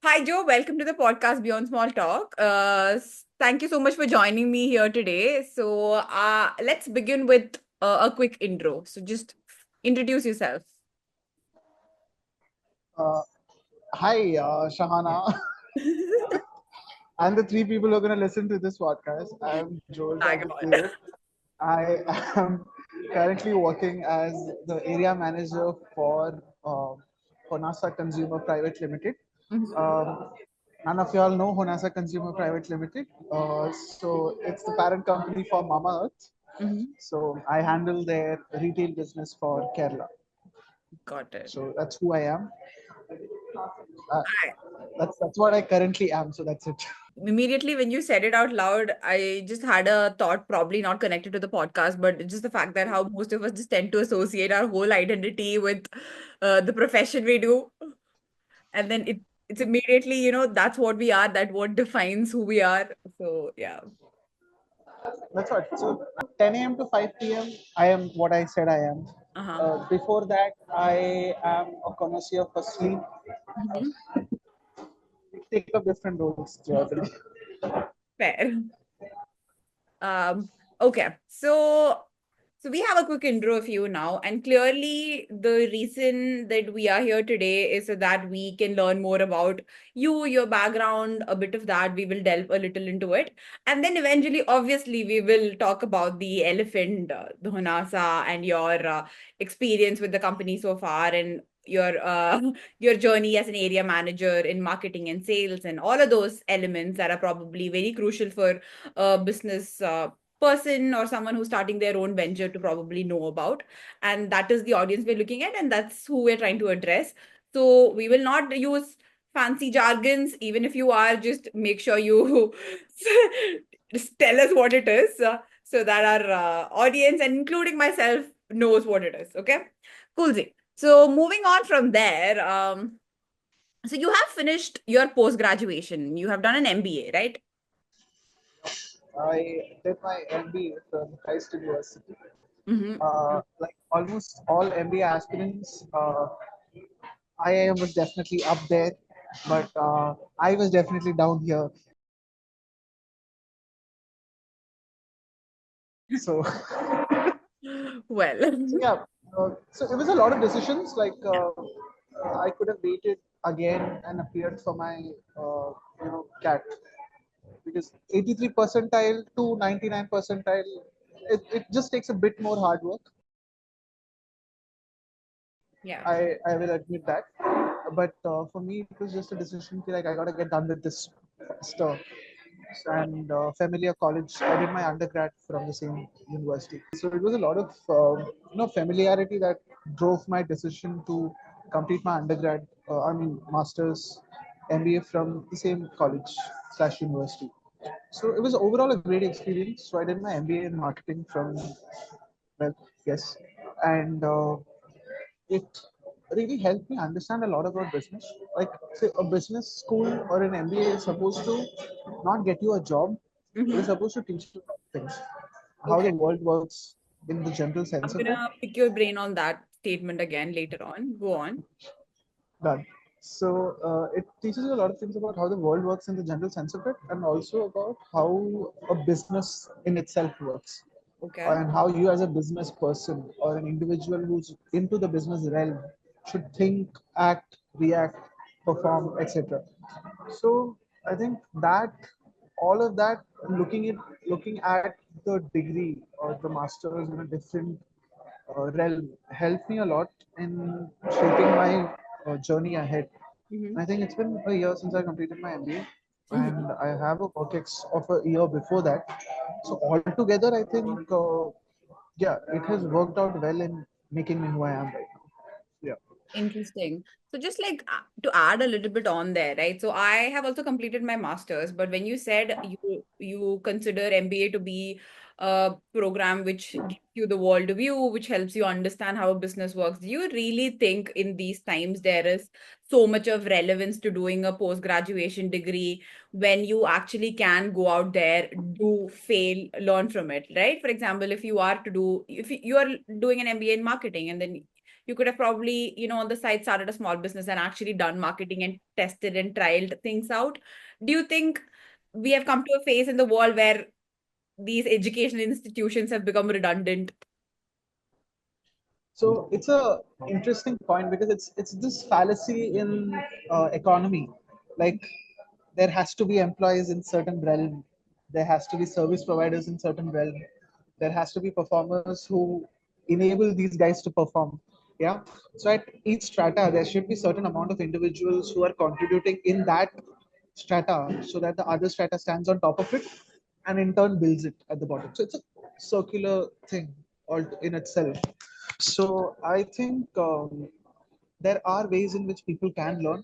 Hi, Joe. Welcome to the podcast Beyond Small Talk. Thank you so much for joining me here today. Let's begin with a quick intro. So, just introduce yourself. Uh, Hi, Shahana. And the three people who are going to listen to this podcast. I'm Joel My from the God. CEO. I am currently working as the area manager for Honasa Consumer Private Limited. Mhm. Um, None of you all know Honasa Consumer Private Limited. So it's the parent company for Mamaearth. Mhm. So I handle their retail business for Kerala. Got it. So that's who I am. Uh, I, that's what I currently am. So that's it. Immediately when you said it out loud, I just had a thought, probably not connected to the podcast, but it's just the fact that how most of us just tend to associate our whole identity with the profession we do. And then it's immediately, that's what we are, that what defines who we are. So yeah. That's what. So 10 a.m. to 5 p.m. I am what I said I am. Uh-huh. Before that, I am a connoisseur for sleep. Mhm. Take up different roles throughout the day. Fair. Okay. So we have a quick intro of you now, and clearly the reason that we are here today is so that we can learn more about you, your background, a bit of that. We will delve a little into it, and then eventually, obviously, we will talk about the elephant, the Honasa, and your experience with the company so far, and your your journey as an area manager in marketing and sales, and all of those elements that are probably very crucial for a business. Person or someone who's starting their own venture to probably know about, and that is the audience we're looking at, and that's who we're trying to address. So we will not use fancy jargons. Even if you are, just make sure you just tell us what it is, so that our audience and including myself knows what it is. Okay, cool. So moving on from there, so you have finished your post graduation, you have done an MBA, right? I did my MBA from Christ University. Mm-hmm. Like almost all MBA aspirants, I was definitely up there, but I was definitely down here. So, Well, so yeah. So it was a lot of decisions. yeah. I could have waited again and appeared for my cat because 83 percentile to 99 percentile, it just takes a bit more hard work. Yeah. I will admit that. But for me, it was just a decision like I gotta get done with this stuff. And familiar college, I did my undergrad from the same university. So it was a lot of familiarity that drove my decision to complete my undergrad. Masters, MBA from the same college slash university. So it was overall a great experience. So I did my MBA in marketing from, well, yes, and it really helped me understand a lot about business. Like, say, a business school or an MBA is supposed to not get you a job. It is Mm-hmm. supposed to teach you things, how the Okay. world works in the general sense I'm of it. gonna pick your brain on that statement again later on. Go on. Done. So it teaches you a lot of things about how the world works in the general sense of it, and also about how a business in itself works, Okay. and how you as a business person or an individual who's into the business realm should think, act, react, perform, etc. So I think that all of that, looking at the degree or the masters in a different realm helped me a lot in shaping my journey ahead. Mm-hmm. I think it's been a year since I completed my MBA, Mm-hmm. and I have a work ex of a year before that. So altogether, I think, yeah, it has worked out well in making me who I am right now. Yeah. Interesting. So just like to add a little bit on there, right? So I have also completed my master's, but when you said you consider MBA to be a program which gives you the world view, which helps you understand how a business works, do you really think in these times there is so much of relevance to doing a post-graduation degree when you actually can go out there, do, fail, learn from it, right? For example, if you are doing an MBA in marketing and then You could have probably, on the side started a small business and actually done marketing and tested and trialed things out. Do you think we have come to a phase in the world where these educational institutions have become redundant? So it's a interesting point because it's this fallacy in economy. Like there has to be employees in certain realm, there has to be service providers in certain realm, there has to be performers who enable these guys to perform. Yeah. So at each strata, there should be certain amount of individuals who are contributing in that strata, so that the other strata stands on top of it, and in turn builds it at the bottom. So it's a circular thing all in itself. So I think there are ways in which people can learn.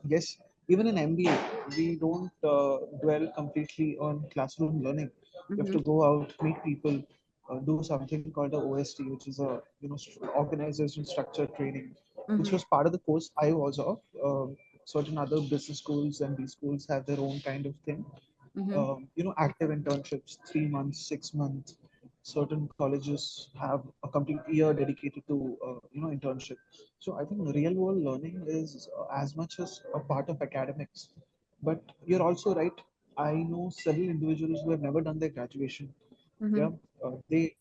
Yes, even in MBA, we don't dwell completely on classroom learning. You have Mm-hmm. to go out, meet people, do something called a OST, which is a organization structure training, which Mm-hmm. was part of the course I was of. Certain other business schools and B schools have their own kind of thing. Mm-hmm. Active internships, 3 months, 6 months. Certain colleges have a complete year dedicated to internship. So I think real world learning is as much as a part of academics. But you're also right. I know several individuals who have never done their graduation. Mm-hmm. Yeah, they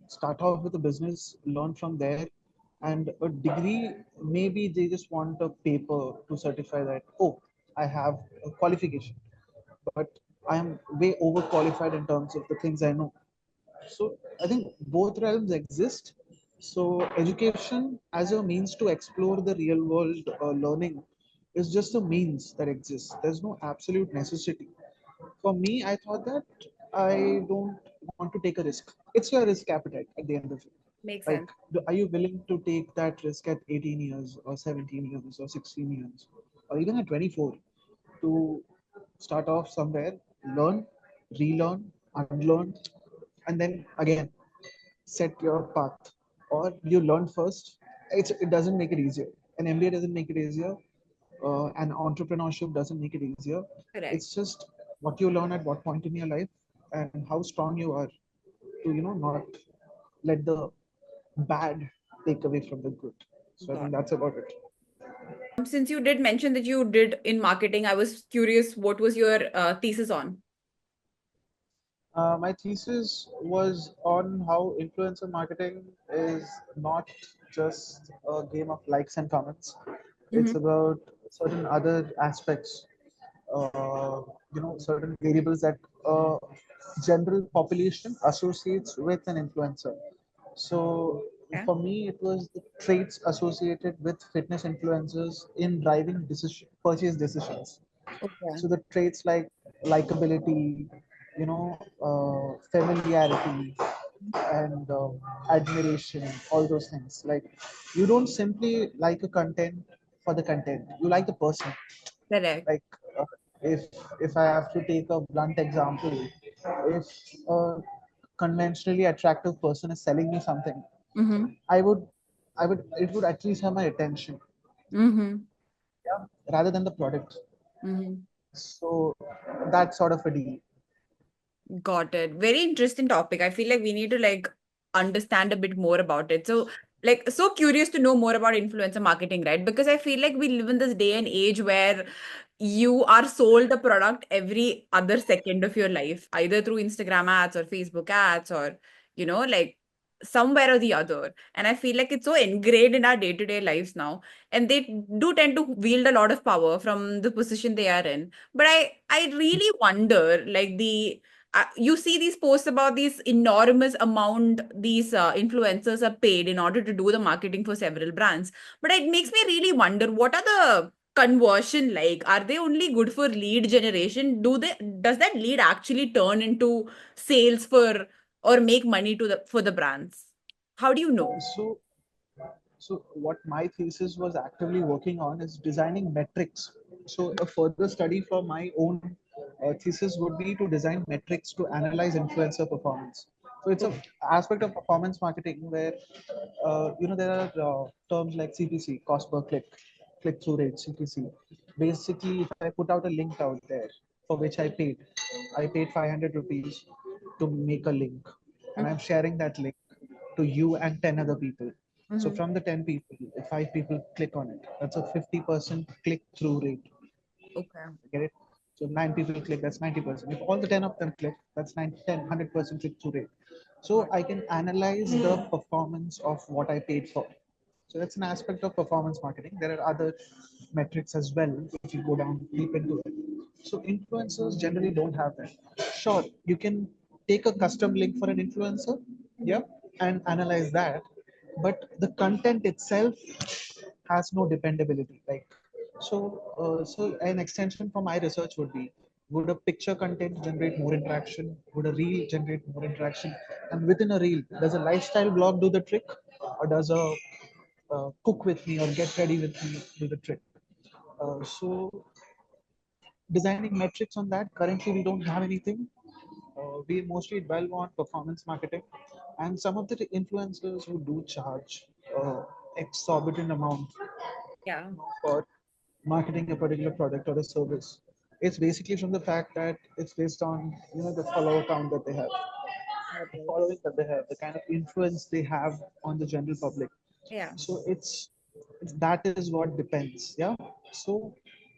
start off with a business, learn from there, and a degree. Maybe they just want a paper to certify that, oh, I have a qualification, but I am way overqualified in terms of the things I know. So I think both realms exist. So education as a means to explore the real world learning is just a means that exists. There's no absolute necessity. For me, I thought that I don't want to take a risk. It's your risk appetite at the end of it. Makes Like, sense. are you willing to take that risk at 18 years or 17 years or 16 years or even at 24 to start off somewhere, learn, relearn, unlearn, and then again set your path? Or you learn first. It doesn't make it easier. An MBA doesn't make it easier. An entrepreneurship doesn't make it easier. Correct. It's just what you learn at what point in your life and how strong you are to not let the bad take away from the good. So I Got think that's about it. Since you did mention that you did in marketing, I was curious what was your thesis on? My thesis was on how influencer marketing is not just a game of likes and comments. Mm-hmm. It's about certain other aspects, certain variables that general population associates with an influencer. So Okay. for me, it was the traits associated with fitness influencers in driving purchase decisions. Okay. So the traits like likability, familiarity, and admiration, all those things. Like you don't simply like a content for the content; you like the person. Correct. Like uh, if if I have to take a blunt example, if a conventionally attractive person is selling me something, Mm-hmm. I would it would at least have my attention, Mm-hmm. yeah, rather than the product. Mm-hmm. So that sort of a deal. Got it. Very interesting topic. I feel like we need to understand a bit more about it. So so curious to know more about influencer marketing, right? Because I feel like we live in this day and age where you are sold a product every other second of your life, either through Instagram ads or Facebook ads or, somewhere or the other. And I feel like it's so ingrained in our day-to-day lives now. And they do tend to wield a lot of power from the position they are in. But I really wonder, you see these posts about these enormous amount these influencers are paid in order to do the marketing for several brands, but it makes me really wonder, what are the conversion like? Are they only good for lead generation? Does that lead actually turn into sales for or make money to the for the brands? How do you know? So So what my thesis was actively working on is designing metrics. So a further study for my own thesis would be to design metrics to analyze influencer performance. So it's a Okay. aspect of performance marketing where there are terms like CPC, cost per click, click through rate, CPC. Basically, if I put out a link out there for which I paid 500 rupees to make a link, and I'm sharing that link to you and 10 other people. So Mm-hmm. from the 10 people, if 5 people click on it, that's a 50% click through rate. Okay. Get it? So 9 people click, that's 90%. If all the 10 of them click, that's 9, 10, 100% click through rate. So Got I can analyze the performance of what I paid for. So that's an aspect of performance marketing. There are other metrics as well if you go down deep into it. So influencers generally don't have that. Sure, you can take a custom link for an influencer, it. yeah, and analyze that. But the content itself has no dependability. Like so an extension from my research would be: would a picture content generate more interaction? Would a reel generate more interaction? And within a reel, does a lifestyle blog do the trick, or does a cook with me or get ready with me do the trick? So designing metrics on that. Currently, we don't have anything. We mostly dwell on performance marketing, and some of the influencers who do charge exorbitant amount Yeah. for marketing a particular product or a service. It's basically from the fact that it's based on the follower count that they have, Got the it. following that they have, the kind of influence they have on the general public. Yeah. So it's that is what depends. Yeah. So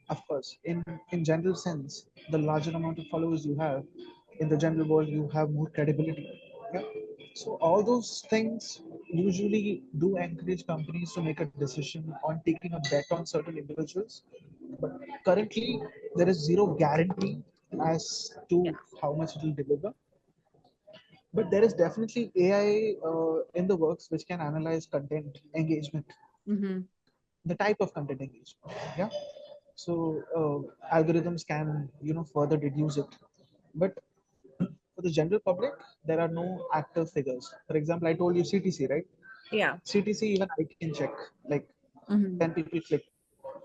of course, in general sense, the larger amount of followers you have in the general world, you have more credibility. Yeah. So all those things usually do encourage companies to make a decision on taking a bet on certain individuals. But currently, there is zero guarantee as Yeah. to how much it will deliver. But there is definitely AI in the works which can analyze content engagement, Mm-hmm. the type of content engagement. Yeah. So algorithms can further reduce it. But for the general public, there are no active figures. For example, I told you CTC, right? Yeah. CTC, even I can check. Like Mm-hmm. 10 people click,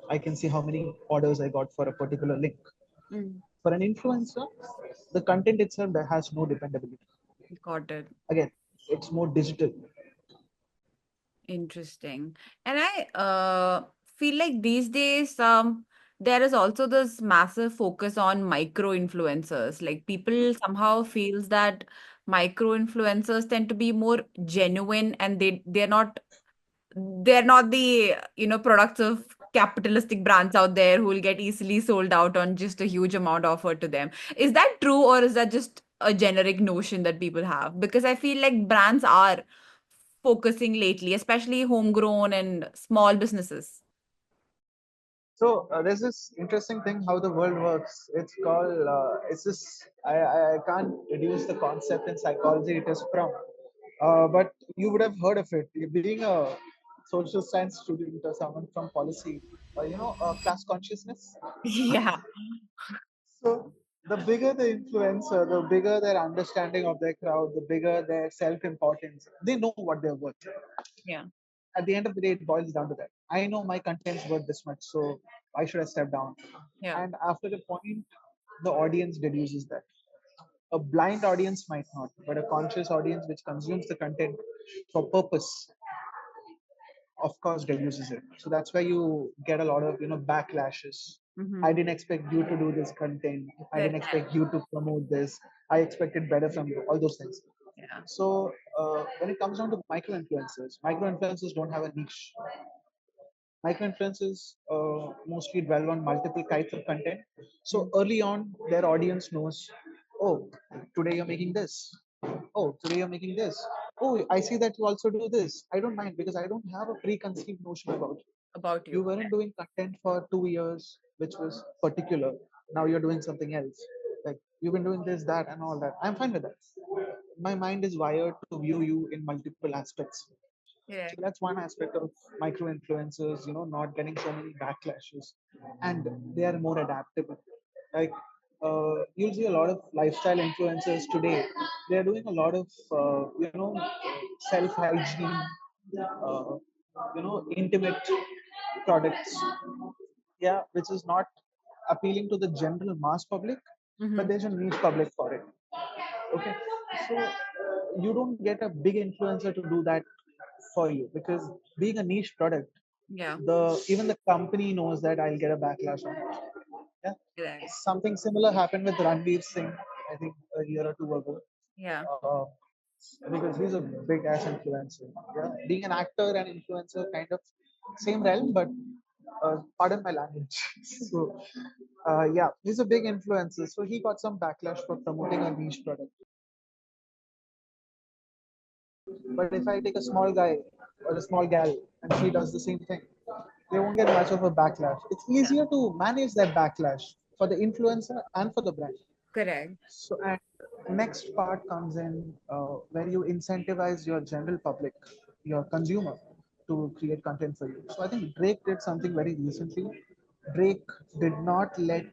I can see how many orders I got for a particular link. Mm. For an influencer, the content itself that has no dependability. Got it. Again, it's more digital. Interesting. And I feel like these days, there is also this massive focus on micro influencers. Like people somehow feels that micro influencers tend to be more genuine and they're not the products of capitalistic brands out there who will get easily sold out on just a huge amount offered to them. Is that true, or is that just a generic notion that people have? Because I feel like brands are focusing lately, especially homegrown and small businesses. So there's this interesting thing how the world works. It's called it's this. I can't reduce the concept in psychology. It is from, but you would have heard of it. Being a social science student or someone from policy, class consciousness. Yeah. So the bigger the influencer, the bigger their understanding of their crowd, the bigger their self-importance. They know what they're worth. Yeah. At the end of the day, it boils down to that. I know my content's worth this much, so why should I step down? Yeah. And after a point, the audience deduces that. A blind audience might not, but a conscious audience which consumes the content for purpose, of course, deduces it. So that's why you get a lot of backlashes. I Mm-hmm. didn't expect you to do this content. I didn't Correct. expect you to promote this. I expected better from you. All those things. Yeah. So when it comes down to micro influencers don't have a niche. Micro influencers mostly dwell on multiple types of content. So Mm. early on, their audience knows, oh, today you're making this. Oh, today you're making this. Oh, I see that you also do this. I don't mind because I don't have a preconceived notion about you. About You you. weren't doing content for 2 years, which was particular. Now you're doing something else. Like you've been doing this, that, and all that. I'm fine with that. My mind is wired to view you in multiple aspects. So Correct. that's one aspect of micro influencers, not getting so many backlashes, and they are more adaptable. Like you'll see a lot of lifestyle influencers today. They are doing a lot of self hygiene, intimate products. Yeah, which is not appealing to the general mass public, but Mm-hmm. there's a niche public for it. Okay, so you don't get a big influencer to do that for you because being a niche product, Yeah. the even the company knows that I'll get a backlash on it. Yeah, Correct. something similar happened with Ranveer Singh, I think a year or two ago. Yeah. because he's a big ass influencer. Yeah, being an actor and influencer kind of same realm, but pardon my language. So yeah, he's a big influencer. So he got some backlash for promoting a niche product. But if I take a small guy or a small gal and she does the same thing, they won't get much of a backlash. It's Yeah, easier to manage that backlash for the influencer and for the brand. correct. So, and next part comes in where you incentivize your general public, your consumer, to create content for you. So, I think Drake did something very recently. Drake did not let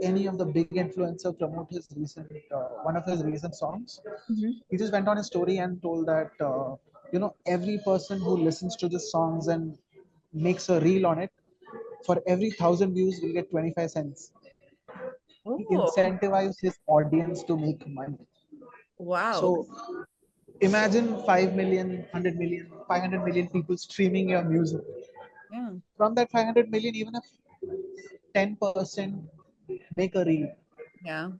any of the big influencer promote his recent one of his recent songs. Mm-hmm. He just went on his story and told that every person who listens to the songs and makes a reel on it, for every 1,000 views will get 25 cents. He Oh, incentivized his audience to make money. wow. So imagine 5 million, 100 million, 500 million people streaming your music. Yeah, From that 500 million, even if 10% make a reel yeah,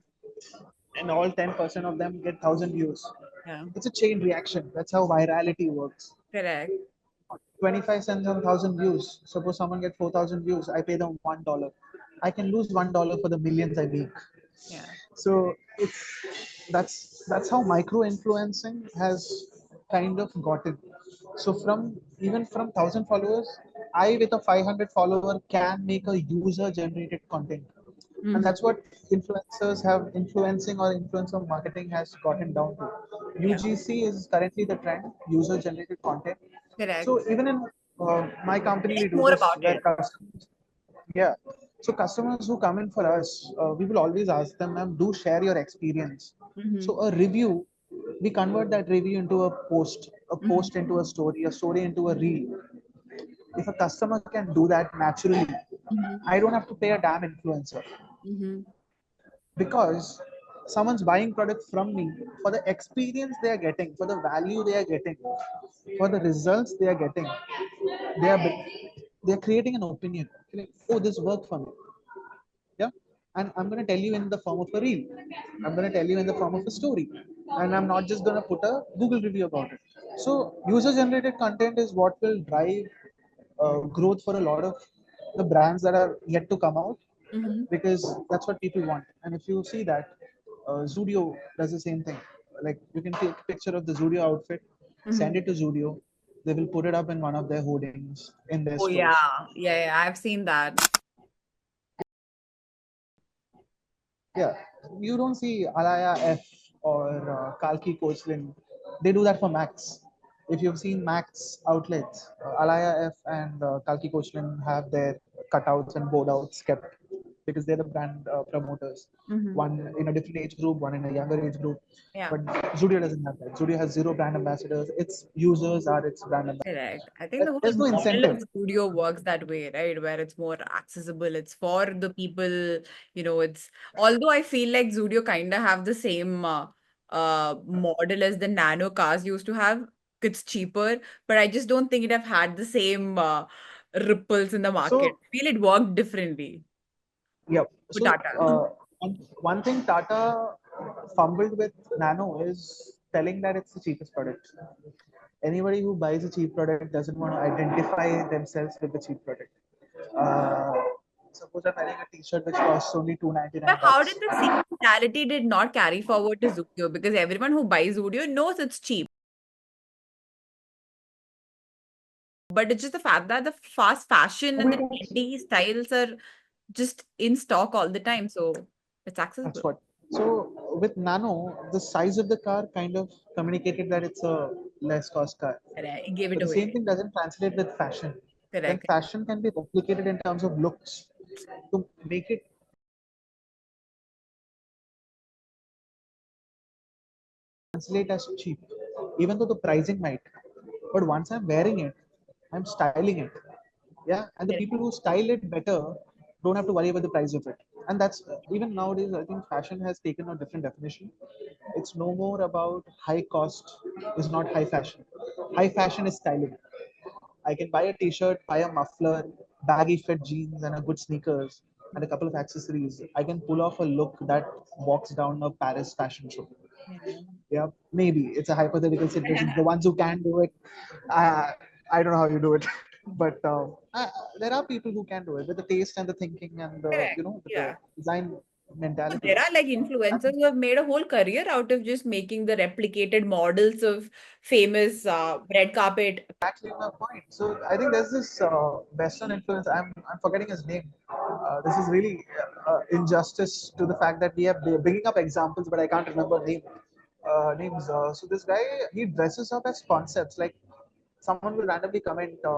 and all 10% of them get 1,000 views, yeah, it's a chain reaction. That's how virality works. correct. 25 cents on 1,000 views. Suppose someone gets 4,000 views, I pay them $1. I can lose $1 for the millions I make. Yeah. So that's how micro influencing has kind of gotten. So from even from 1,000 followers, I with a 500 follower can make a user generated content, and Mm-hmm. that's what influencers have influencing or influencer marketing has gotten down to. Yeah, UGC is currently the trend, user generated content. correct. So even in my company, we Think do more this about where it. customers, yeah. So customers who come in for us, we will always ask them, ma'am, do share your experience. Mm-hmm. So a review, we convert that review into a Mm-hmm. post into a story into a reel. If a customer can do that naturally, Mm-hmm. I don't have to pay a damn influencer Mm-hmm. because someone's buying product from me for the experience they are getting, for the value they are getting, for the results they are getting. They are creating an opinion. Like, oh, this worked for me. Yeah, and I'm going to tell you in the form of a reel. I'm going to tell you in the form of a story, and I'm not just going to put a Google review about it. So user generated content is what will drive growth for a lot of the brands that are yet to come out, Mm-hmm. because that's what people want. And if you see that Zudio does the same thing. Like, you can take a picture of the Zudio outfit, Mm-hmm. send it to Zudio, they will put it up in one of their hoardings in their Oh yeah, stores. yeah, yeah. I've seen that. Yeah, you don't see Alaya F or Kalki Coachland. They do that for Max. If you've seen Max outlets, Alaya F and Kalki Coachland have their cutouts and board outs kept because they're the brand promoters. Mm-hmm. One in a different age group, one in a younger age group. Yeah. But Zudio doesn't have that. Zudio has zero brand ambassadors. Its users are its brand ambassadors. Correct. I think the whole There's no model incentive. of studio works that way, right? Where it's more accessible. It's for the people, it's although I feel like Zudio kind of have the same model as the nano cars used to have. It's cheaper, but I just don't think it have had the same ripples in the market. So I feel it worked differently yep. for So Tata. one thing Tata fumbled with Nano is telling that it's the cheapest product. Anybody who buys a cheap product doesn't want to identify themselves with the cheap product. Uh, Suppose I'm wearing a T-shirt which costs only 299 But how did bucks. the same mentality did not carry forward to Zudio? Because everyone who buys Zudio knows it's cheap. But it's just the fact that the fast fashion and the trendy styles are just in stock all the time. So it's That's accessible. what. So with Nano, the size of the car kind of communicated that it's a less cost car. And I gave it But the same away. thing doesn't translate with fashion. When Correct. fashion can be replicated in terms of looks, to make it translate as cheap, even though the pricing might. But once I'm wearing it, I'm styling it. Yeah, and the Correct. people who style it better don't have to worry about the price of it. And that's even nowadays, I think fashion has taken a different definition. It's no more about high cost is not high fashion. High fashion is styling. I can buy a t-shirt, buy a muffler, baggy fit jeans, and a good sneakers, and a couple of accessories. I can pull off a look that walks down a Paris fashion show. Yeah. Yeah, maybe it's a hypothetical situation. The ones who can do it, I I don't know how you do it, but there are people who can do it with the taste and the thinking and the Correct. the Yeah. design But mentality. there are like And influencers who have made a whole career out of just making the replicated models of famous red carpet. exactly my point. So I think there's this Western influence. I'm forgetting his name. This is really injustice to the fact that we are bringing up examples, but I can't remember names. So this guy, he dresses up as concepts. Like someone will randomly comment,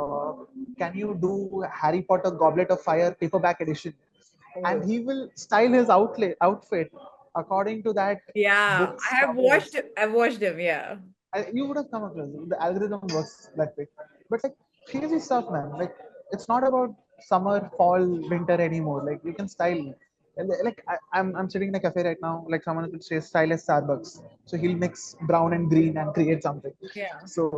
"Can you do Harry Potter Goblet of Fire paperback edition?" And Oh. he will style his outfit according to that Yeah, book's I covers. have watched him, yeah. You would have come across it. The algorithm works that way. But like crazy stuff, man. Like it's not about summer, fall, winter anymore. Like you can style. Like I'm sitting in a cafe right now. Like someone could say style as Starbucks. So he'll mix brown and green and create something. Yeah. So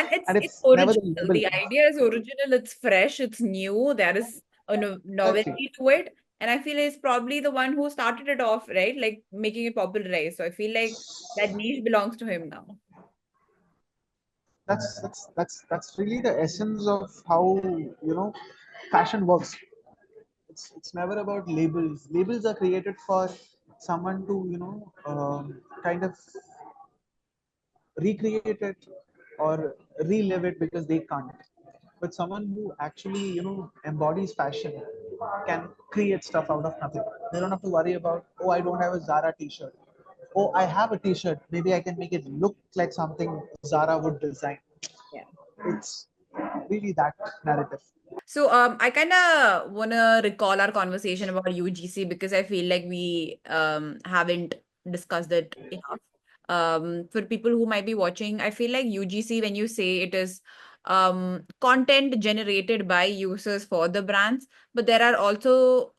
And and it's it's never the original. label. The idea is original, it's fresh, it's new. There is a Exactly. novelty to it. And I feel it's probably the one who started it off, right? Like making it popularized. So I feel like that niche belongs to him now. That's really the essence of how fashion works. It's never about labels. Labels are created for someone to kind of recreate it or relive it because they can't. But someone who actually embodies fashion can create stuff out of nothing. They don't have to worry about, oh, I don't have a Zara t-shirt. Oh, I have a t-shirt, maybe I can make it look like something Zara would design. Yeah. It's really that narrative. So I kind of want to recall our conversation about UGC because I feel like we haven't discussed it enough. For people who might be watching, I feel like UGC, when you say it is content generated by users for the brands, but there are also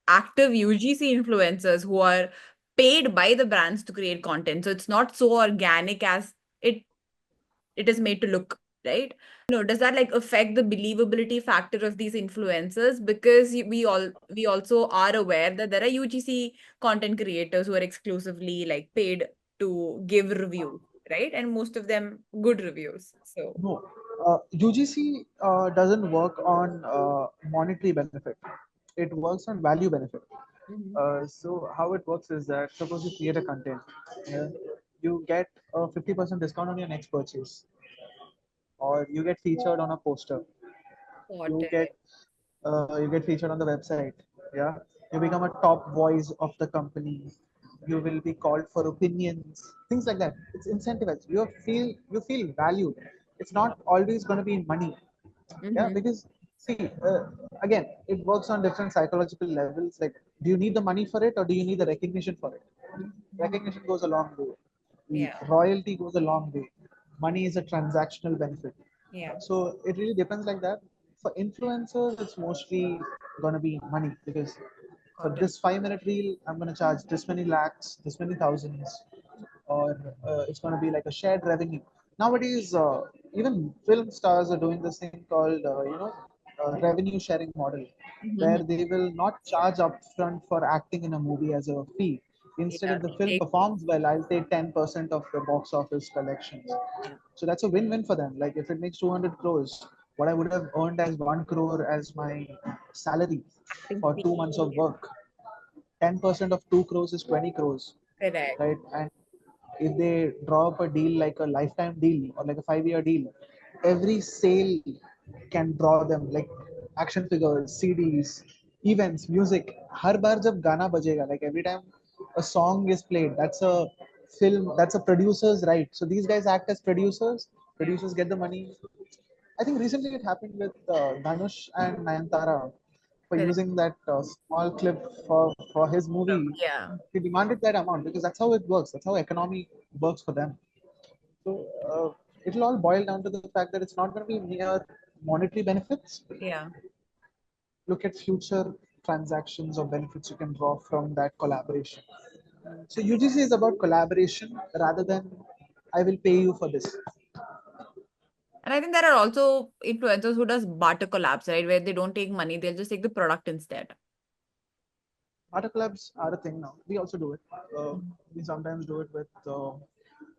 active UGC influencers who are paid by the brands to create content. So it's not so organic as it it is made to look, right? Does that like affect the believability factor of these influencers? Because we also are aware that there are UGC content creators who are exclusively like paid to give reviews, right? And most of them good reviews. So No, UGC doesn't work on monetary benefit. It works on value benefit. mhm. So how it works is that suppose you create a content, yeah, you get a 50% discount on your next purchase, or you get featured on a poster, Got you get it. you get featured on the website, yeah, you become a top voice of the company, you will be called for opinions, things like that. It's incentivized. You feel valued. It's not always going to be money. Yeah, Mm-hmm. because see, again, it works on different psychological levels. Like, do you need the money for it, or do you need the recognition for it? Mhm. Recognition goes a long way. Yeah, Royalty goes a long way. Money is a transactional benefit. yeah, So it really depends like that. For influencers, it's mostly gonna be money because for got it. this 5 minute reel, I'm gonna charge this many lakhs, this many thousands, or it's gonna be like a shared revenue. Nowadays, even film stars are doing this thing called revenue sharing model, Mm-hmm. where they will not charge upfront for acting in a movie as a fee. Instead, Yeah, if the they film take, performs well, I'll take 10% of the box office collections. yeah, So that's a win-win for them. Like if it makes 200 crores, what I would have earned as 1 crore as my salary acting for fee. 2 months of Yeah, work. 10% of 2 crores is 20 crores, correct. right? And if they draw up a deal like a lifetime deal or like a 5 year deal, every sale can draw them like action figures, CDs, events, music. हर बार जब गाना बजेगा, like every time a song is played, that's a film, that's a producer's right. So these guys act as producers. Yeah, Producers get the money. I think recently it happened with Dhanush and Nayantara for correct. using that small clip for his movie. Yeah, He demanded that amount because that's how it works. That's how economy works for them. So it'll all boil down to the fact that it's not going to be mere monetary benefits. yeah. Look at future transactions or benefits you can draw from that collaboration. So UGC is about collaboration rather than I will pay you for this. And I think there are also influencers who does barter collabs, right? Where they don't take money, they'll just take the product instead. Art clubs are a thing now. We also do it. We sometimes do it with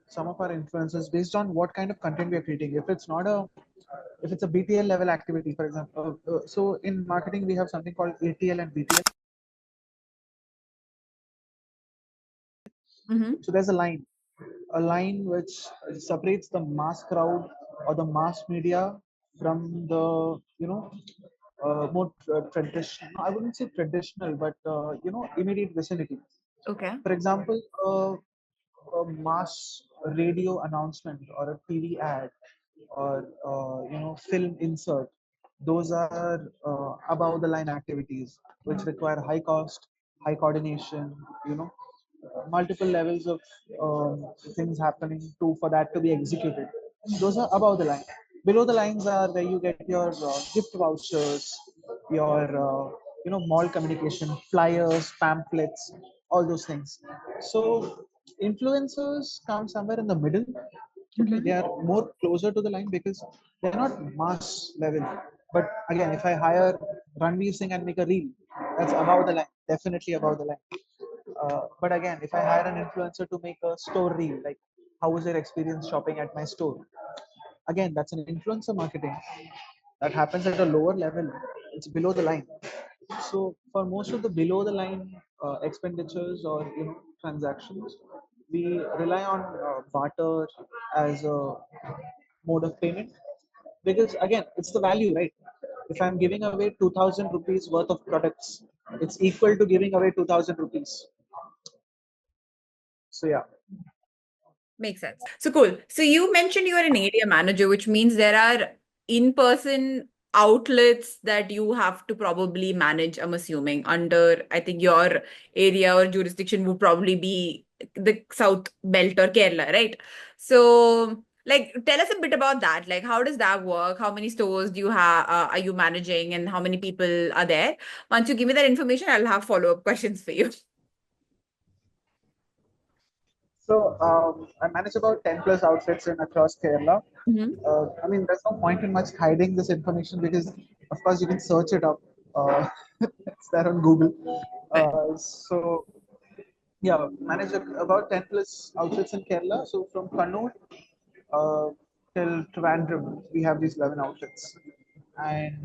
some of our influencers based on what kind of content we are creating. If it's a BTL level activity, for example, so in marketing we have something called ATL and BTL. Mm-hmm. So there's a line which separates the mass crowd or the mass media from the more traditional. I wouldn't say traditional, but immediate vicinity. Okay. For example, a mass radio announcement or a TV ad or film insert. Those are above the line activities which require high cost, high coordination. Multiple levels of things happening to for that to be executed. Those are above the line. Below the lines are where you get your gift vouchers, your mall communication, flyers, pamphlets, all those things. So influencers come somewhere in the middle. Okay, Mm-hmm. they are more closer to the line because they're not mass level. But again, if I hire Ranveer Singh and make a reel, that's above the line, definitely above the line. But again, if I hire an influencer to make a store reel, like how was your experience shopping at my store? Again, that's an influencer marketing that happens at a lower level. It's below the line. So for most of the below the line expenditures or transactions, we rely on barter as a mode of payment because again, it's the value, right? If I'm giving away 2,000 rupees worth of products, it's equal to giving away 2,000 rupees. So yeah. Makes sense. So cool. So you mentioned you are an area manager, which means there are in-person outlets that you have to probably manage, I'm assuming, under, I think your area or jurisdiction would probably be the South Belt or Kerala, right? So, like, tell us a bit about that. Like, how does that work? How many stores do you have, are you managing, and how many people are there? Once you give me that information, I'll have follow-up questions for you. So I manage about 10 plus outfits in across Kerala. Hmm. I mean, there's no point in much hiding this information because, of course, you can search it up. It's there on Google. So yeah, manage about 10 plus outfits in Kerala. So from Kannur uh, till Trivandrum, we have these 11 outfits. And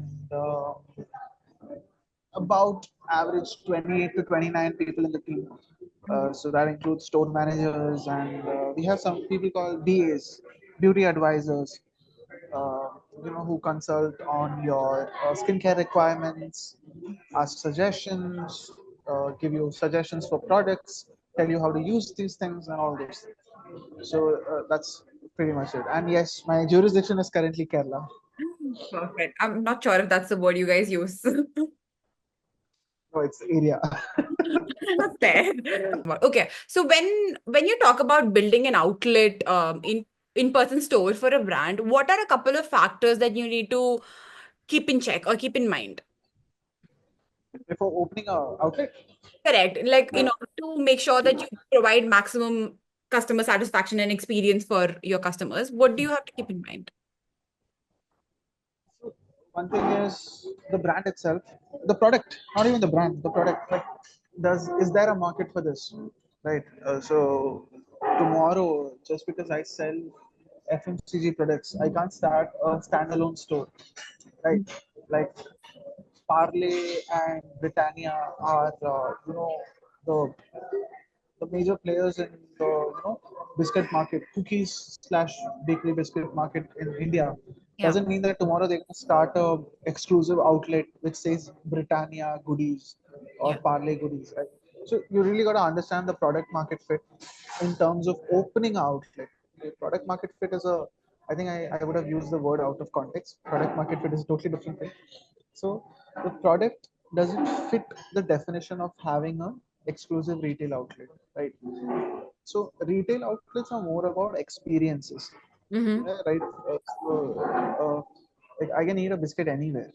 about average 28 to 29 people in the team. So that includes store managers, and we have some people called BAs, beauty advisors, uh, who consult on your skincare requirements, ask suggestions, give you suggestions for products, tell you how to use these things, and all those. So that's pretty much it. And yes, my jurisdiction is currently Kerala. Perfect. I'm not sure if that's the word you guys use. No, it's area. Fair. Okay. So when you talk about building an outlet in-person store for a brand, what are a couple of factors that you need to keep in check or keep in mind? Before opening a outlet. Correct. Like in order to make sure that you provide maximum customer satisfaction and experience for your customers, what do you have to keep in mind? So one thing is the brand itself, the product, not even the brand, the product. Like, is there a market for this, right? So tomorrow, just because I sell FMCG products, I can't start a standalone store, right? Like Parley and Britannia are, the the major players in the biscuit market, cookies slash bakery biscuit market in India. Yeah. Doesn't mean that tomorrow they're going to start a exclusive outlet which says Britannia goodies or Yeah. Parley goodies. Right? So you really got to understand the product market fit in terms of opening an outlet. The product market fit is I think I would have used the word out of context. Product market fit is a totally different thing. So the product doesn't fit the definition of having a exclusive retail outlet, right? So retail outlets are more about experiences, Mm-hmm. yeah, right? Like I can eat a biscuit anywhere.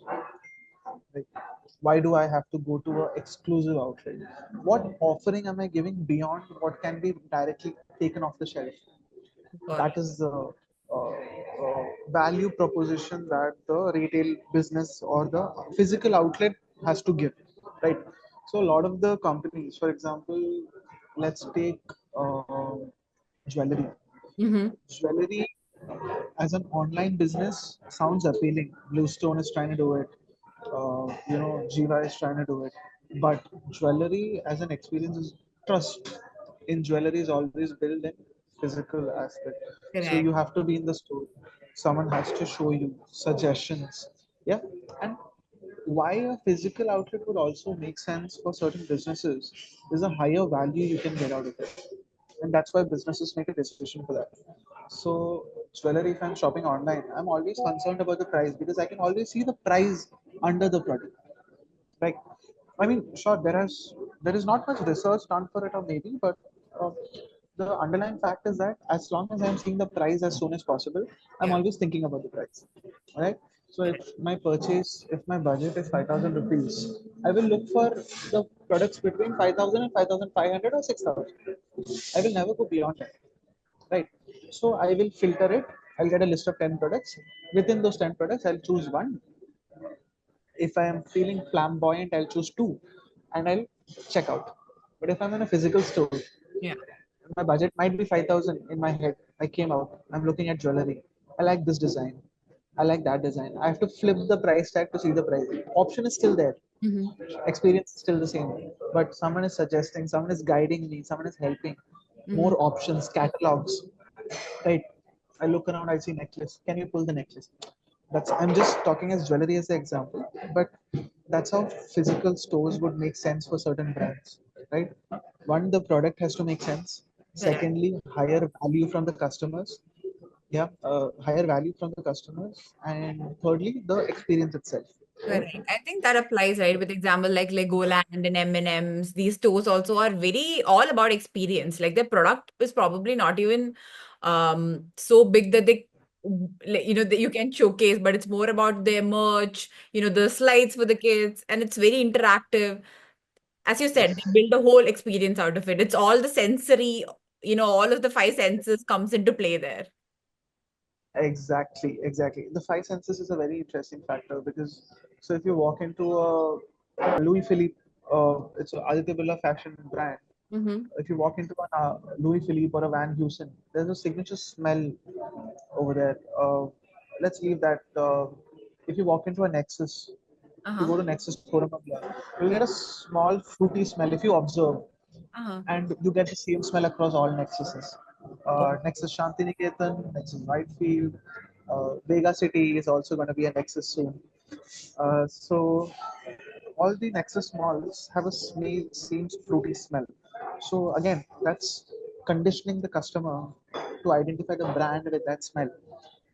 Like, why do I have to go to an exclusive outlet? What offering am I giving beyond what can be directly taken off the shelf? Got That it. is the value proposition that the retail business or the physical outlet has to give, right? So a lot of the companies, for example, let's take uh, jewelry. Mm-hmm. Jewelry as an online business sounds appealing. Bluestone is trying to do it. Jiva is trying to do it. But jewelry as an experience is trust in jewelry is always built in physical aspect. So you Correct. have to be in the store. Someone has to show you suggestions. Yeah. And why a physical outlet would also make sense for certain businesses is a higher value you can get out of it, and that's why businesses make a decision for that. So jewelry, if I'm shopping online, I'm always concerned about the price because I can always see the price under the product. Like, I mean, sure, there is not much research done for it, or maybe, but uh, the underlying fact is that as long as I'm seeing the price as soon as possible, I'm Yeah. always thinking about the price. Right? So Correct. if my budget is 5,000 rupees, I will look for the products between 5,000 and 5,500 or 6,000. I will never go beyond that. Right? So I will filter it. I'll get a list of 10 products. Within those 10 products, I'll choose one. If I am feeling flamboyant, I'll choose two and I'll check out. But if I'm in a physical store, Yeah. my budget might be 5,000 in my head. I came out, I'm looking at jewelry. I like this design. I like that design. I have to flip the price tag to see the price. Option is still there. Mm-hmm. Experience is still the same. But someone is suggesting, someone is guiding me, someone is helping. Mm-hmm. More options, catalogs. Right. I look around, I see necklace. Can you pull the necklace? That's I'm just talking as jewelry as an example, but that's how physical stores would make sense for certain brands, right? One, the product has to make sense. Correct. Secondly, higher value from the customers. Yeah, higher value from the customers, and thirdly, the experience itself. Right? Correct. I think that applies, right? With example like Legoland and M&M's, these stores also are very all about experience. Like their product is probably not even so big that they that you can showcase, but it's more about their merch, the slides for the kids, and it's very interactive. As you said, they Yes. build a whole experience out of it. It's all the sensory, all of the five senses comes into play there. Exactly, exactly. The five senses is a very interesting factor because so if you walk into a Louis Philippe, it's a Aditya Birla fashion brand. Mm-hmm. If you walk into a Louis Philippe or a Van Heusen, there's a signature smell over there. Let's leave that. If you walk into a Nexus, if you Uh-huh. go to Nexus Koramangala, you'll Yeah. get a small fruity smell if you observe, Uh-huh. and you get the same smell across all Nexuses. Oh, Nexus Shantiniketan, Nexus Whitefield, Vega City is also going to be a Nexus soon. So all the Nexus malls have a same fruity smell. So again, that's conditioning the customer to identify the brand with that smell.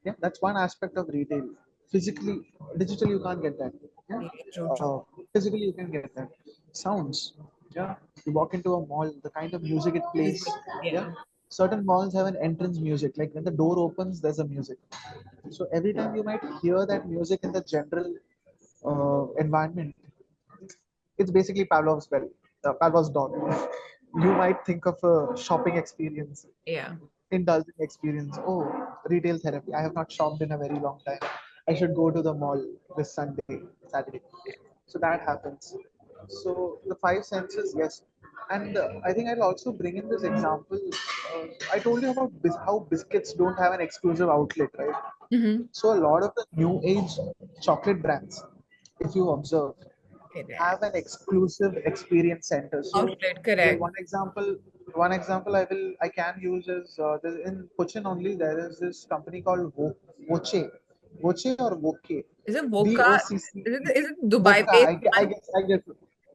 Yeah, that's one aspect of retail. Physically, digitally, you can't get that. Yeah, yeah, true, true. physically, you can get that. Sounds. Yeah, you walk into a mall, the kind of music it plays. Music. Yeah, Yeah. certain malls have an entrance music. Like when the door opens, there's a music. So every time you might hear that music in the general environment, it's basically Pavlov's dog. You might think of a shopping experience, Yeah. indulging experience. Oh, retail therapy. I have not shopped in a very long time. I should go to the mall this Sunday, Saturday. So that happens. So the five senses, yes. And I think I'll also bring in this example. I told you about how biscuits don't have an exclusive outlet, right? Mm-hmm. So a lot of the new age chocolate brands, if you observe, Correct. have an exclusive experience center. So Outlet, the correct. one example I can use is in Cochin only there is this company called Voce, Voce or Voke, Is it Boca? VOCC, Is it Dubai Boca. based I one? guess I guess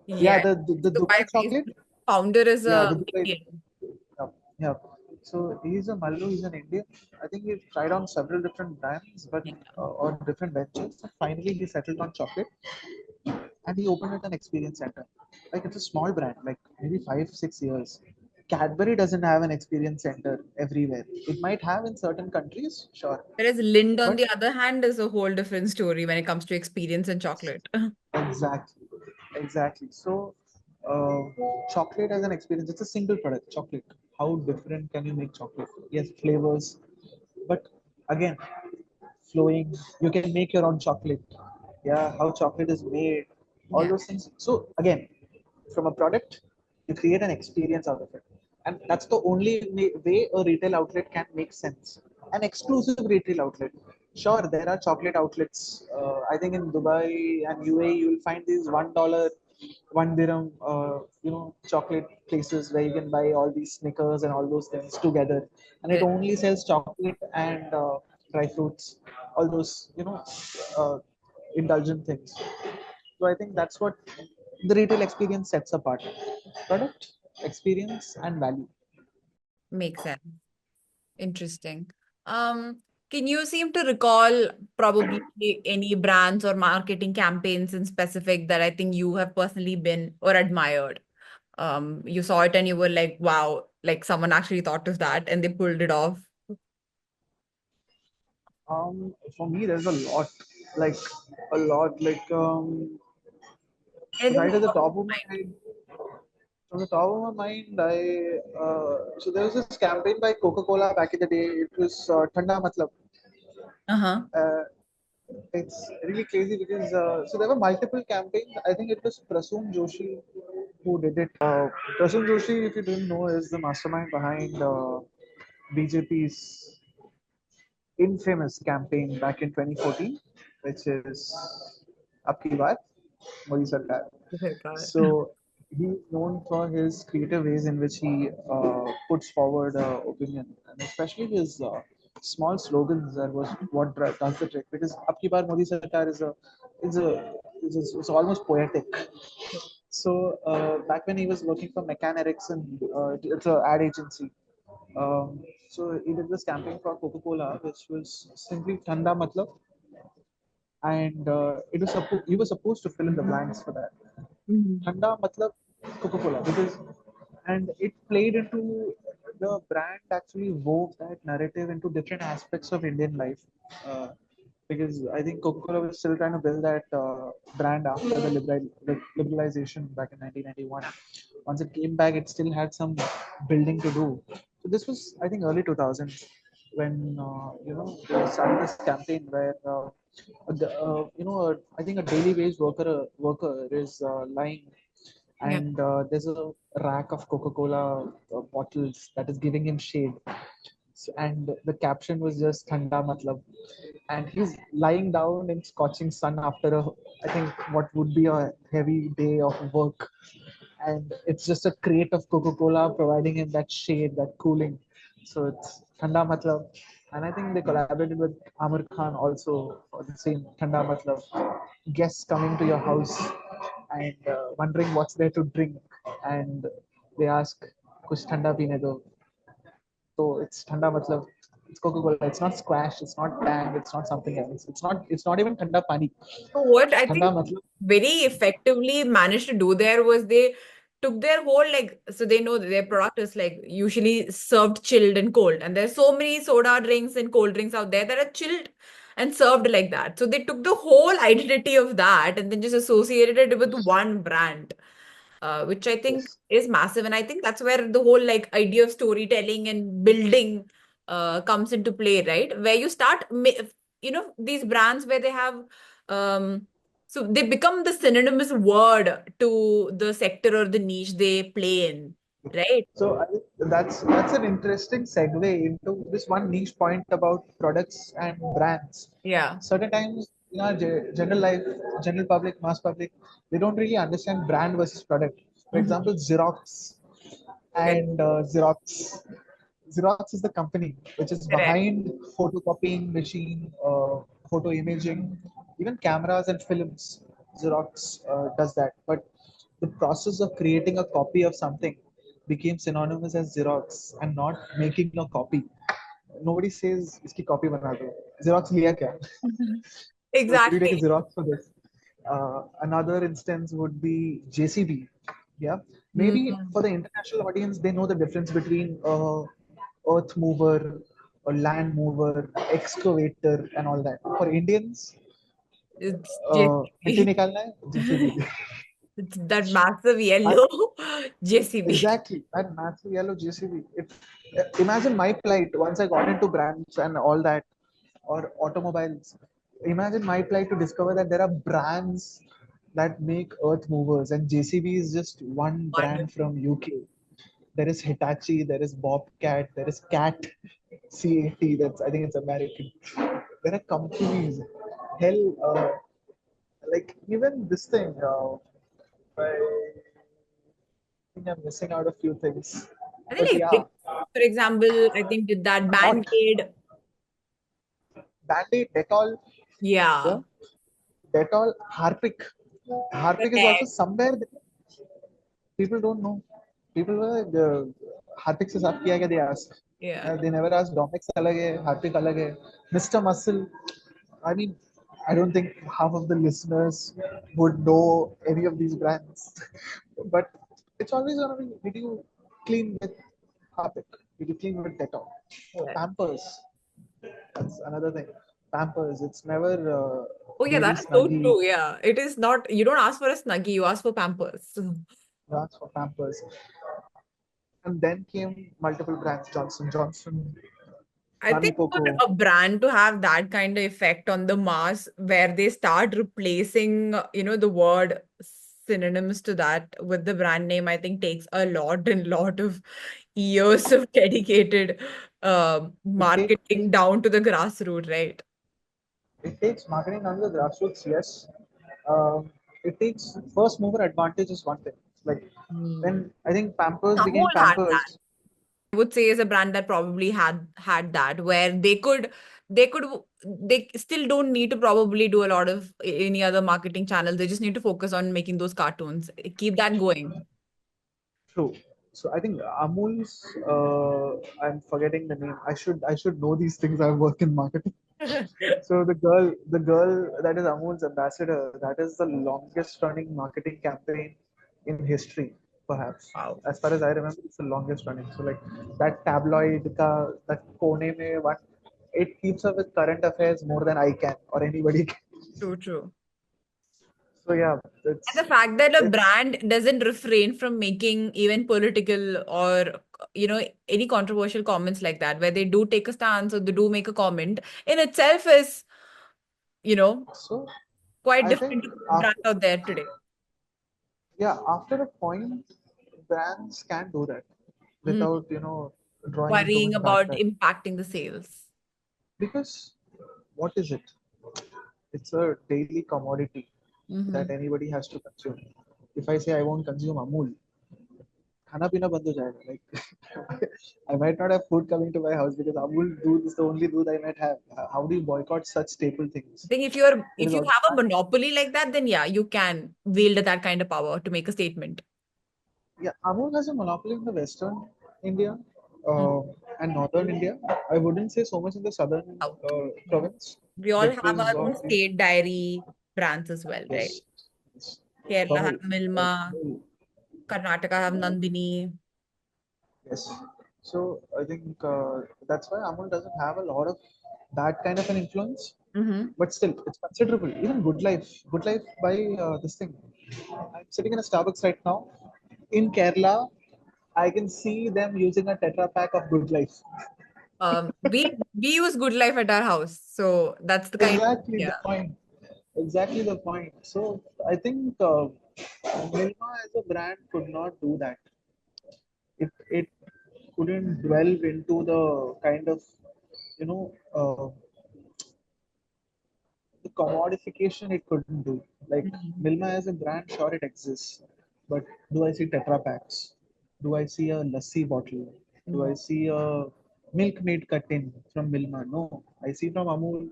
yeah Yeah. the Dubai Dubai based. chocolate. Founder is Yeah, a the Dubai. Indian. Yeah, yeah. So he's a Mallu. He's an Indian. I think he tried on several different brands, but Yeah. or different ventures. And finally, he settled on chocolate, and he opened it an experience center. Like it's a small brand, like maybe 5 6 years. Cadbury doesn't have an experience center everywhere. It might have in certain countries, sure, Whereas Lind, on but the other hand, is a whole different story when it comes to experience and chocolate. exactly, exactly. So, uh, chocolate as an experience, it's a single product. Chocolate. How different can you make chocolate? Yes, flavors, but again, flowing. You can make your own chocolate. Yeah, how chocolate is made, all Yeah. those things. So again, from a product, you create an experience out of it. And that's the only way a retail outlet can make sense. An exclusive retail outlet. Sure, there are chocolate outlets. I think in Dubai and UAE, you will find these $1, 1 dirham, chocolate places where you can buy all these Snickers and all those things together, and it Yeah, only sells chocolate and dry fruits, all those uh, indulgent things. So I think that's what the retail experience sets apart: product, experience, and value. makes sense. Interesting. Um, can you seem to recall probably any brands or marketing campaigns in specific that I think you have personally been or admired? You saw it and you were like, wow, like someone actually thought of that and they pulled it off. For me, there's a lot, like a lot, like Anything right at the that comes top to of my head. From the top of my mind, so there was this campaign by Coca-Cola back in the day. It was Thanda Matlab. mind? Uh-huh. Uh, it's really crazy because so there were multiple campaigns. I think it was Prasoon Joshi who did it. Prasoon Joshi, if you didn't know, is the mastermind behind BJP's infamous campaign back in 2014, which is Apki Baat, Modi Sarkar. So he's known for his creative ways in which he puts forward opinion, and especially his small slogans that was what does the trick. Because "Abki Baar Modi Sarkar" is a it's almost poetic. So back when he was working for McCann Erickson, it's an ad agency. So he did this campaign for Coca-Cola, which was simply "Thanda Matlab," and he was supposed to fill in the blanks for that. Mhm. Thanda matlab Coca-Cola, because and it played into the brand actually wove that narrative into different aspects of Indian life. Uh, because I think Coca-Cola was still trying to build that brand after the liberalization back in 1991. Once it came back, it still had some building to do. So this was, I think, early 2000s when they started this campaign where I think a daily wage worker is lying, Yep. and there's a rack of Coca-Cola bottles that is giving him shade. And the caption was just "Thanda Matlab," and he's lying down in scorching sun after I think what would be a heavy day of work, and it's just a crate of Coca-Cola providing him that shade, that cooling. So it's Thanda Matlab, and I think they collaborated with Amir Khan also for the same Thanda Matlab. Guests coming to your house and wondering what's there to drink, and they ask, "Kuch thanda peene do." So it's Thanda Matlab. It's Coca-Cola. It's not squash. It's not tang. It's not something else. It's not even Thanda Pani. So what I Thanda think Matlab. very effectively managed to do there was they took their whole like so they know that their product is like usually served chilled and cold and there's so many soda drinks and cold drinks out there that are chilled and served like that. So they took the whole identity of that and then just associated it with one brand, which I think Yes. is massive. And I think that's where the whole like idea of storytelling and building comes into play, right? Where you start, these brands where they have, um, so they become the synonymous word to the sector or the niche they play in, right? So I think that's an interesting segue into this one niche point about products and brands. Yeah. Certain times in our general life, general public, mass public, they don't really understand brand versus product. For Mhm. example, Xerox Correct. and Xerox. Xerox is the company which is Correct. behind photocopying machine, photo imaging, even cameras and films. Xerox does that. But the process of creating a copy of something became synonymous as Xerox and not making a copy. Nobody says iski copy bana do. Xerox liya kya? So could you take a Exactly. Xerox for this? Another instance would be JCB. Yeah, maybe Mhm. for the international audience, they know the difference between earth mover, a land mover, excavator, and all that. For Indians, It's मिट्टी JCB. निकालना है JCB. It's that massive And yellow JCB. exactly, that massive yellow JCB. Imagine my plight once I got into brands and all that, or automobiles. Imagine my plight to discover that there are brands. that make earth movers, and JCB is just one One. brand from UK. There is Hitachi, there is Bobcat, there is Cat CAT. That's, I think it's American. There are companies. Hell, like even this thing. I think I'm missing out a few things, I think but like yeah, Vicks, for example, I think with that what Band-Aid. Band-Aid, Dettol, Yeah. yeah, Dettol, Harpic. Harpic is also Correct. somewhere people don't know. People were like, Harpic से साफ किया क्या? They ask. Yeah. They never ask. Domex अलग है, Harpic अलग है. Mr. Muscle. I mean, I don't think half of the listeners would know any of these brands, but it's always gonna be. Did you clean with Harpic? Did you clean with Dettol? Yeah. Pampers. That's another thing. Pampers. It's never Oh yeah, baby that's so snuggie. true. Yeah. It is not, you don't ask for a Snuggie, you ask for Pampers. That's for Pampers. And then came multiple brands: Johnson Johnson, I Mami think for Poco. a brand to have that kind of effect on the mass where they start replacing, the word synonyms to that with the brand name, I think takes a lot and lot of years of dedicated It takes marketing down to the grassroots, right? marketing on the grassroots, yes. It takes first mover advantage is one thing. Like Hmm. when I think Pampers Amul became had that. Pampers. I would say is a brand that probably had that where they could they still don't need to probably do a lot of any other marketing channels. They just need to focus on making those cartoons. Keep that going. True. So I think Amul's. I'm forgetting the name. I should know these things. I work in marketing. So the girl that is Amul's ambassador, that is the longest running marketing campaign in history, perhaps. Wow. As far as I remember, it's the longest running. So like that tabloid, that kone mein what, it keeps up with current affairs more than I can or anybody can. True, true. So yeah, And the fact that a it's brand doesn't refrain from making even political or any controversial comments like that, where they do take a stance or they do make a comment, in itself is, you know, so quite I think different to brands after out there today. yeah, after a point, brands can do that Mhm. without drawing into Worrying much about backlash. impacting the sales. Because what is it? It's a daily commodity that Hmm. anybody has to consume. If I say I won't consume Amul, खाना पीना बंद हो जाएगा. Like I might not have food coming to my house because Amul दूध is the only दूध I might have. How do you boycott such staple I things? think It if is you also have a monopoly like that, then yeah, you can wield that kind of power to make a statement. yeah. Amul has a monopoly in the Western India Mhm. uh, and Northern India. I wouldn't say so much in the Southern Out. province We all have because our own of the state diary brands as well, right? yes, yes. Kerala have Bubble, like Milma, Amul. Karnataka have Nandini. Yes. So I think that's why Amul doesn't have a lot of that kind of an influence, Hmm. but still, it's considerable. Even Good Life by this thing. I'm sitting in a Starbucks right now in Kerala. I can see them using a Tetra pack of Good Life. We use Good Life at our house, so that's the kind. Exactly the Yeah. point. Exactly the point. So I think Milma as a brand could not do that. It couldn't delve into the kind of you know the commodification it couldn't do. Like Mhm. Milma as a brand, sure it exists, but do I see Tetra packs? Do I see a lassi bottle? Do I Mhm. see a milk made carton from Milma? No, I see from Amul.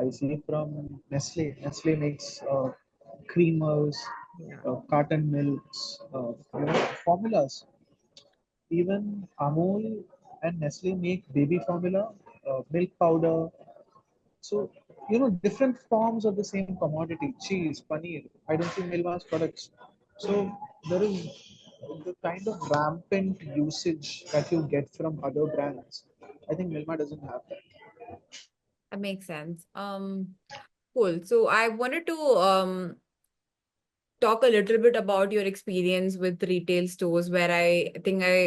I see from Nestle. Nestle makes creamers, Yeah. carton milks, formulas. Even Amul and Nestle make baby formula, milk powder, so, different forms of the same commodity, cheese, paneer. I don't see Milma's products. So, there is the kind of rampant usage that you get from other brands. I think Milma doesn't have that. That makes sense. Cool. So I wanted to talk a little bit about your experience with retail stores where I think I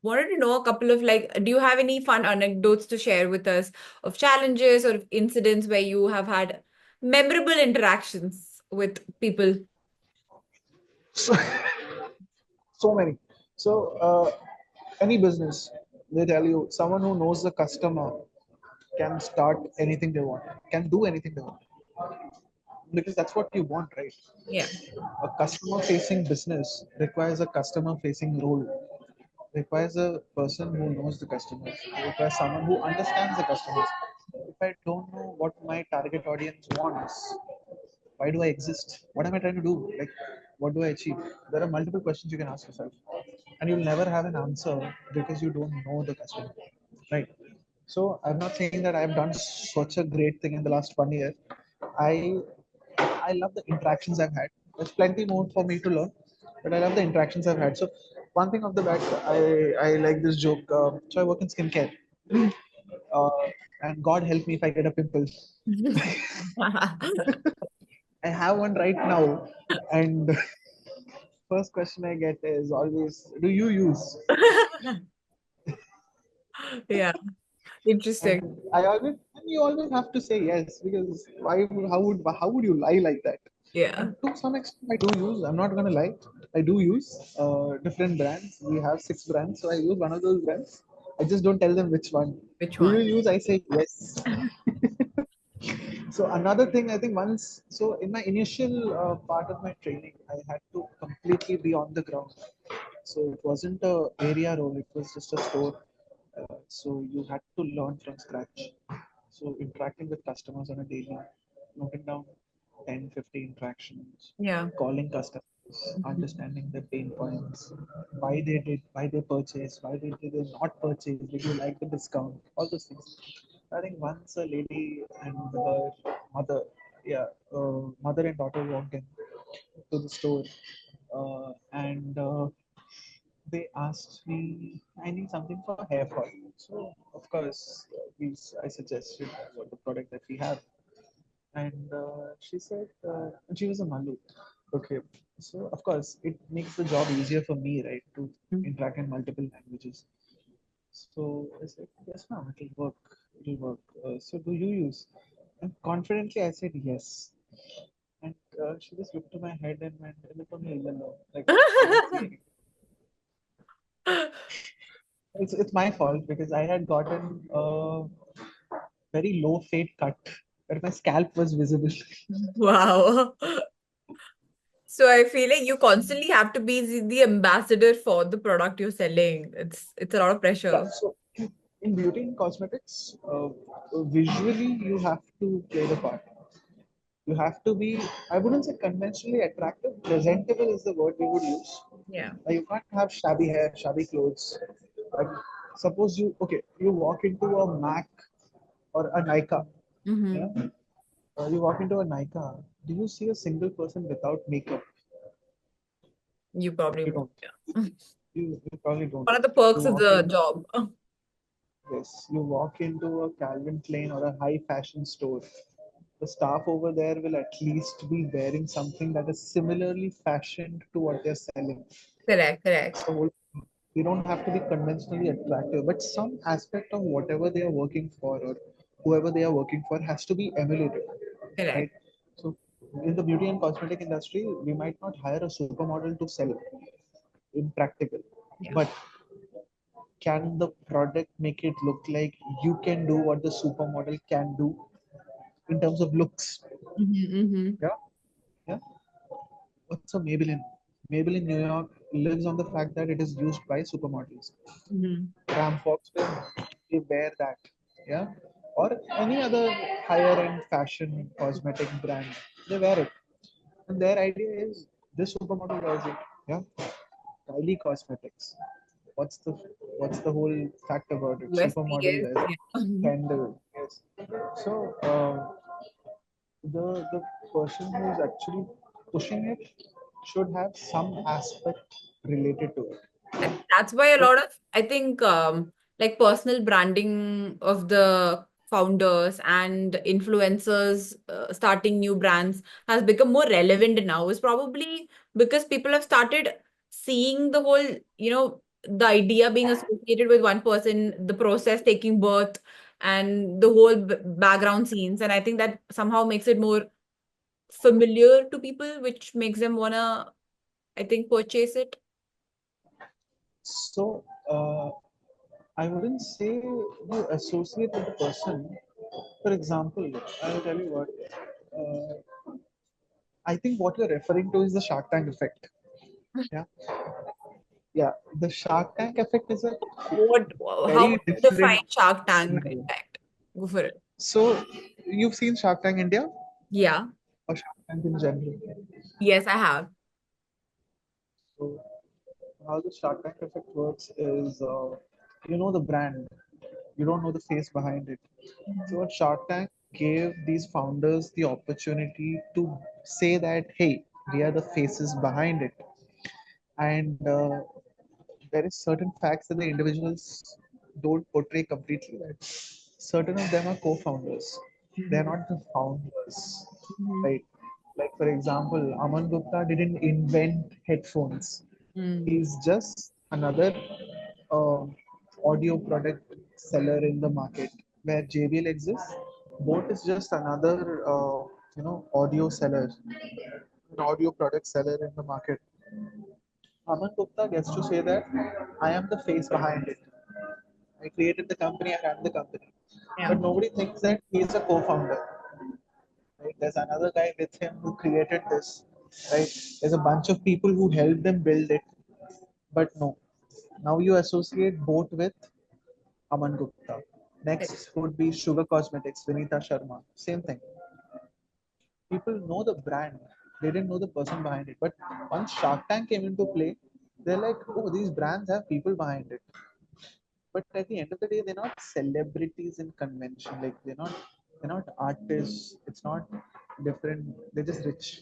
wanted to know a couple of like, do you have any fun anecdotes to share with us of challenges or incidents where you have had memorable interactions? with people? So, so many. So, any business, they tell you someone who knows the customer can start anything they want, can do anything they want, because that's what you want, right? Yeah. A customer facing business requires a customer facing role, requires a person who knows the customers, requires someone who understands the customers. If I don't know what my target audience wants, why do I exist? What am I trying to do? Like, what do I achieve? There are multiple questions you can ask yourself, and you'll never have an answer because you don't know the customer, right? So I'm not saying that I've done such a great thing in the last 1 year. I I love the interactions I've had. There's plenty more for me to learn, but I love the interactions I've had. So one thing off the bat, I like this joke. So I work in skincare, uh, and God help me if I get a pimple. I have one right now, and first question I get is always, "Do you use?" Yeah. And Interesting. and you always have to say yes, because how would you lie like that? Yeah. And to some extent, I do use. I'm not gonna lie. I do use different brands. We have 6 brands, so I use one of those brands. I just don't tell them which one. Which Do you one? use? I say yes. So another thing, I think once, so in my initial part of my training, I had to completely be on the ground. So it wasn't a area role; it was just a store. So you had to learn from scratch. So interacting with customers on a daily, noting down 10, 50 interactions, Yeah. calling customers, Mhm. understanding their pain points, why they purchase, why did they not purchase, did you like the discount, all those things. I think once a lady and her mother, yeah, mother and daughter walked in to the store, and they asked me, I need something for hair fall. So of course, I suggested what the product that we have, and she said, and she was a Malu. Okay, so of course it makes the job easier for me, right, to interact in multiple languages. So I said, yes, ma'am, it'll work. It'll work. So do you use? And confidently I said yes. And she just looked to my head and went, "Look at me, like I didn't see anything." It's my fault because I had gotten a very low fade cut where my scalp was visible. Wow. So I feel like you constantly have to be the ambassador for the product you're selling. It's a lot of Yeah, pressure. so in beauty and cosmetics, visually you have to play the part. You have to be, I wouldn't say conventionally attractive, presentable is the word we would use. Yeah. You can't have shabby hair, shabby clothes. Like, suppose you walk into a Mac or a Nika, yeah? Mm-hmm. You walk into a Nika, do you see a single person without makeup? You probably You won't. don't. Yeah. You probably don't. One of the You perks of walk the in, job. yes, you walk into a Calvin Klein or a high fashion store. The staff over there will at least be wearing something that is similarly fashioned to what they're selling. Correct, It's correct, the whole. They don't have to be conventionally attractive, but some aspect of whatever they are working for or whoever they are working for has to be emulated, correct. right? So, in the beauty and cosmetic industry, we might not hire a supermodel to sell impractical, Yeah. but can the product make it look like you can do what the supermodel can do in terms of looks? Mm-hmm, mm-hmm, Yeah, yeah. What's a Maybelline? Maybelline New York lives on the fact that it is used by supermodels. mm-hmm. Ram Fox they wear that, yeah, or any other higher end fashion cosmetic brand, they wear it, and their idea is this supermodel wears it, yeah. Kylie Cosmetics, what's the what's the whole fact about it? USP Supermodel is wears it. yeah. Kendall, yes. So the person who is actually pushing it should have some aspect related to it. And that's why a So lot of, I think, like personal branding of the founders and influencers starting new brands has become more relevant now is probably because people have started seeing the whole, the idea being associated with one person, the process taking birth, and the whole background scenes. And I think that somehow makes it more familiar to people, which makes them wanna, I think, purchase it. So I wouldn't say you associate with the person. For example, I'll tell you what. I think what you're referring to is the Shark Tank effect. Yeah, yeah. The Shark Tank effect is a What? How very would you define different Shark Tank scenario. impact? Go for it. So you've seen Shark Tank India Yeah. or Shark Tank in general. Yes, I have. So how the Shark Tank effect works is, you know the brand, you don't know the face behind it. So what Shark Tank gave these founders the opportunity to say that, hey, we are the faces behind it, and there is certain facts that the individuals don't portray completely. That certain of them are co-founders. They're Mhm. not the founders, Mhm. right? Like for example, Aman Gupta didn't invent headphones. Mm. He's just another uh, audio product seller in the market where JBL exists. Boat is just another audio seller, an audio product seller in the market. Aman Gupta gets to say that I am the face behind it. I created the company, I ran the company. Yeah. But nobody thinks that he's a co-founder. Right? There's another guy with him who created this. Right? There's a bunch of people who helped them build it. But no. Now you associate both with Aman Gupta. Next would be Sugar Cosmetics, Vinita Sharma. Same thing. People know the brand. They didn't know the person behind it. But once Shark Tank came into play, they're like, oh, these brands have people behind it. But at the end of the day, they're not celebrities in convention. Like they're not artists. It's not different. They're just rich.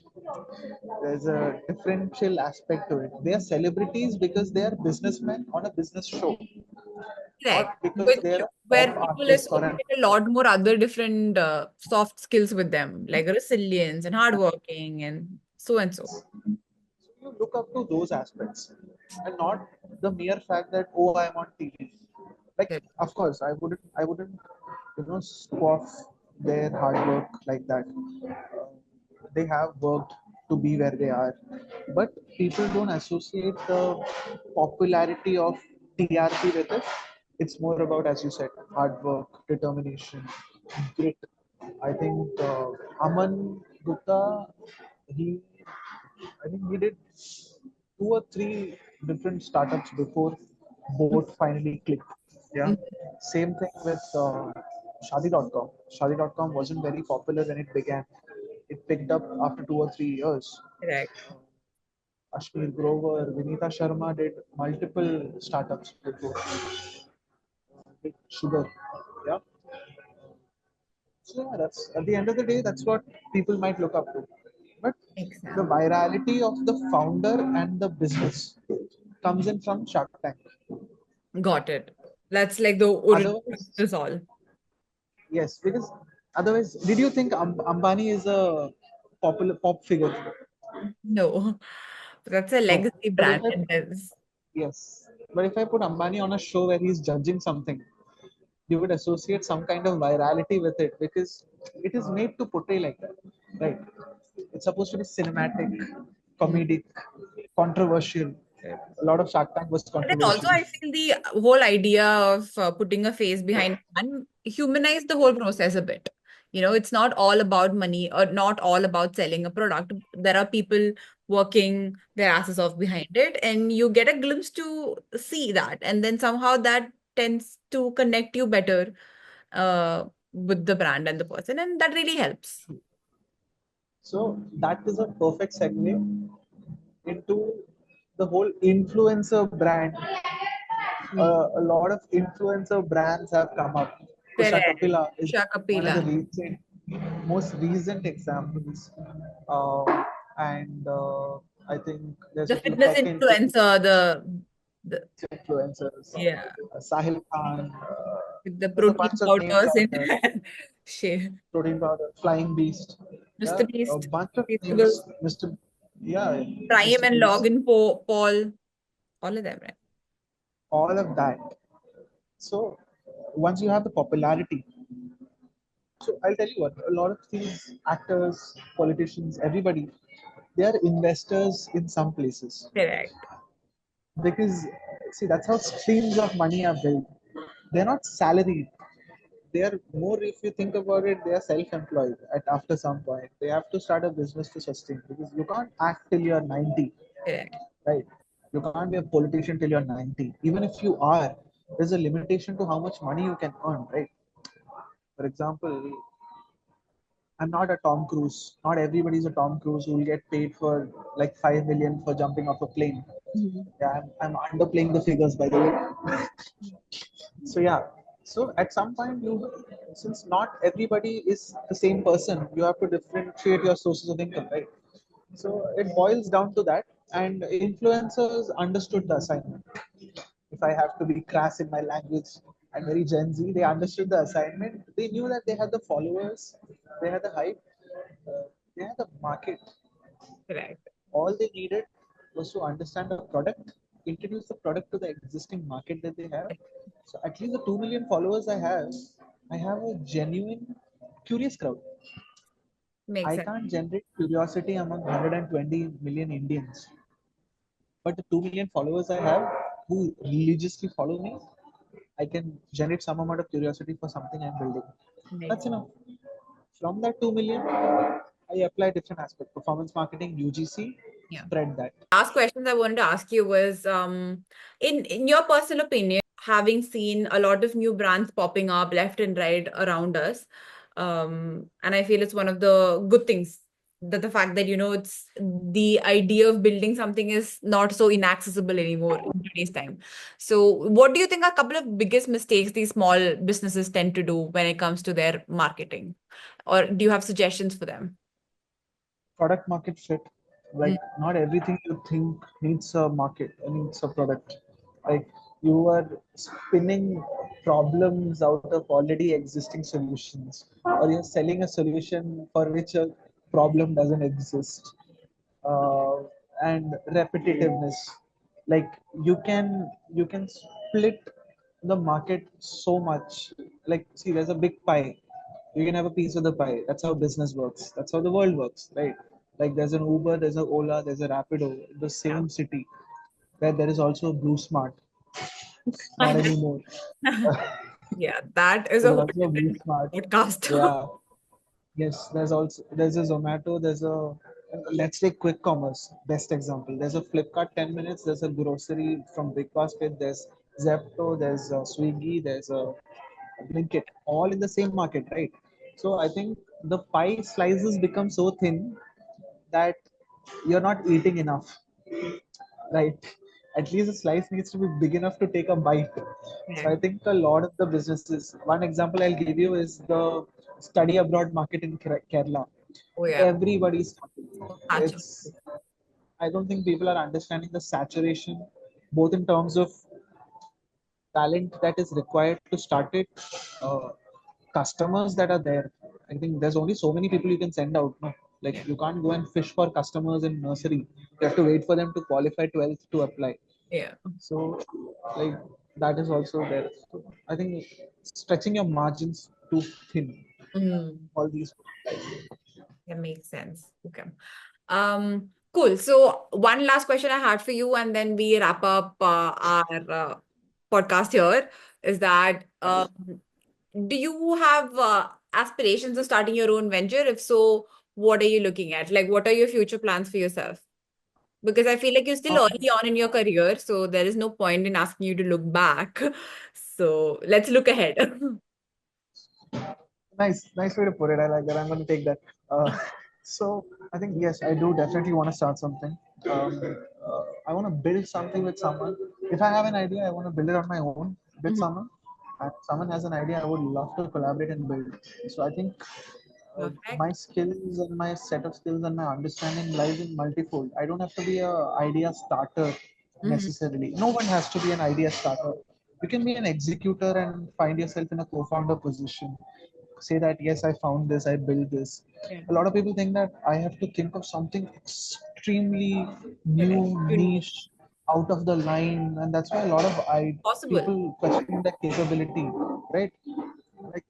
There's a differential aspect to it. They are celebrities because they are businessmen on a business show, not Correct. because Which they're a where pop people artist or an. associate a lot more other different soft skills with them, like resilience and hardworking and so and so. You look up to those aspects and not the mere fact that, oh, I'm on TV. Like Correct. of course I wouldn't scoff their hard work like that. They have worked to be where they are, but people don't associate the popularity of TRP with it. It's more about, as you said, hard work, determination, grit. I think Aman Gupta, he I think he did two or three different startups before both finally clicked. Yeah. Mhm. Same thing with Shadi.com. Shadi.com wasn't very popular when it began. It picked up after 2 or 3 years. Correct. Ashmir Grover, Vinita Sharma did multiple startups before. Did Sugar. Yeah. So yeah, that's at the end of the day, that's what people might look up to. But the Exactly. virality of the founder and the business comes in from Shark Tank. Got it. That's like the origin of Otherwise, this all. yes, because otherwise, did you think Ambani is a popular pop figure? No, that's a No. legacy But if brand. I It is. yes, but if I put Ambani on a show where he's judging something, you would associate some kind of virality with it because it is made to portray like that, right? It's supposed to be cinematic, Mm. comedic, controversial. A lot of Shark Tank was But then also, controversial. I feel the whole idea of putting a face behind man humanize the whole process a bit. It's not all about money or not all about selling a product. There are people working their asses off behind it, and you get a glimpse to see that. And then somehow that tends to connect you better with the brand and the person, and that really helps. So that is a perfect segue into the whole influencer brand. Mm. A lot of influencer brands have come up. Kusha Correct. Kapila is one of the Shakapila. most recent examples. And I think there's The if you fitness peck into influencer, the influencers, yeah. Sahil Khan, With the there's a protein bunch of names powders out in there. share. Protein powder, Flying Beast, Mr. yeah, a Beast, bunch of names. Feastables, Yeah, Prime Mr. and Beast, Login Paul, all of them, right? all of that. So once you have the popularity, So I'll tell you what, a lot of these actors, politicians, everybody, they are investors in some places. Correct. Because see, that's how streams of money are built. They're not salaried. They are more, if you think about it, they are self-employed at after some point. They have to start a business to sustain because you can't act till you're 90, Correct. right? You can't be a politician till you're 90. Even if you are, there's a limitation to how much money you can earn, right? For example, I'm not a Tom Cruise. Not everybody's a Tom Cruise who will get paid for like 5 million for jumping off a plane. Mhm. Yeah, I'm underplaying the figures by the way. So yeah, so at some point you, since not everybody is the same person, you have to differentiate your sources of income, right? So it boils down to that, and influencers understood the assignment. If I have to be crass in my language and very Gen Z, they understood the assignment. They knew that they had the followers, they had the hype, they had the market. Correct. All they needed was to understand the product, introduce the product to the existing market that they have. So at least the 2 million followers I have a genuine curious crowd. Makes I sense. can't generate curiosity among 120 million Indians, but the 2 million followers I have who religiously follow me, I can generate some amount of curiosity for something I'm building. Makes That's enough. From that 2 million, I apply different aspects performance marketing, UGC, Yeah. spread that. Last questions I wanted to ask you was, in your personal opinion, having seen a lot of new brands popping up left and right around us, and I feel it's one of the good things that the fact that it's the idea of building something is not so inaccessible anymore in today's time. So, what do you think are a couple of biggest mistakes these small businesses tend to do when it comes to their marketing, or do you have suggestions for them? Product market fit. Like not everything you think needs a market, needs a product. Like you are spinning problems out of already existing solutions, or you're selling a solution for which a problem doesn't exist. uh, and repetitiveness, like you can split the market so much. Like see, there's a big pie, you can have a piece of the pie. That's how business works, that's how the world works, right? Like there's an Uber, there's a Ola, there's a Rapido in the Yeah. same city, where there is also a Blue Smart. Not anymore. Yeah, that is a There's whole also a Blue different Smart. podcast. Yeah. Yes, there's a Zomato, there's a, let's take quick commerce, best example. There's a Flipkart 10 minutes, there's a grocery from Big Basket, there's Zepto, there's a Swiggy, there's a Blinkit, all in the same market, right? So I think the pie slices become so thin that you're not eating enough, right? At least the slice needs to be big enough to take a bite. So Yeah. I think a lot of the businesses, one example I'll give you is the study abroad market in Kerala. Oh yeah. Everybody's talking. So saturated. It's, I don't think people are understanding the saturation, both in terms of talent that is required to start it, uh, customers that are there. I think there's only so many people you can send out. No, like Yeah. you can't go and fish for customers in nursery. You have to wait for them to qualify 12th to apply. Yeah. So, like that is also there. So I think stretching your margins too thin. Mm, All these. that makes sense. Okay. Cool. So one last question I had for you, and then we wrap up our podcast here, is that do you have aspirations of starting your own venture? If so, what are you looking at? Like, what are your future plans for yourself? Because I feel like you're still Uh, early on in your career, so there is no point in asking you to look back. So let's look ahead. nice way to put it. I like that. I'm going to take that. So I think yes, I do definitely want to start something. I want to build something with someone. If I have an idea, I want to build it on my own with Mhm. someone. And someone has an idea, I would love to collaborate and build. So I think my Perfect. skills and my set of skills and my understanding lies in multifold. I don't have to be a idea starter Mhm. necessarily. No one has to be an idea starter. You can be an executor and find yourself in a co-founder position. Say that yes, I found this, I built this. Yeah. A lot of people think that I have to think of something extremely new, Correct. Unique. niche, out of the line, and that's why a lot of Possible. people question that capability, right? Like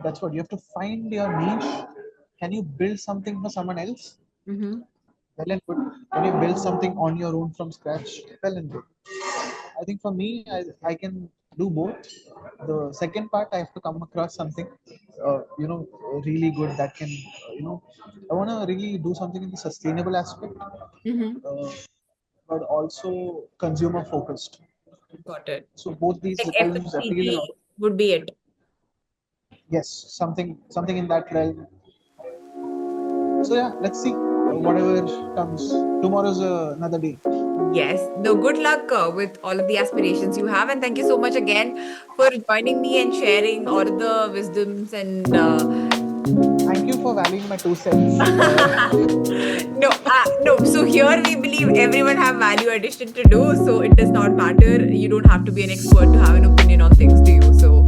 That's what you have to find your niche. Can you build something for someone else? Mm-hmm. Well and good. Can you build something on your own from scratch? Well and good. I think for me, I can do both. The second part, I have to come across something, really good that can, I want to really do something in the sustainable aspect, Mm-hmm. but also consumer focused. Got it. So both these Like realms appeal a FMCG lot. would be it. Yes, something in that realm. So yeah, let's see whatever comes. Tomorrow's another day. Yes. No, good luck with all of the aspirations you have. And thank you so much again for joining me and sharing all of the wisdoms and Thank you for valuing my 2 cents. no. So here we believe everyone have value addition to do. So it does not matter. You don't have to be an expert to have an opinion on things, do you? So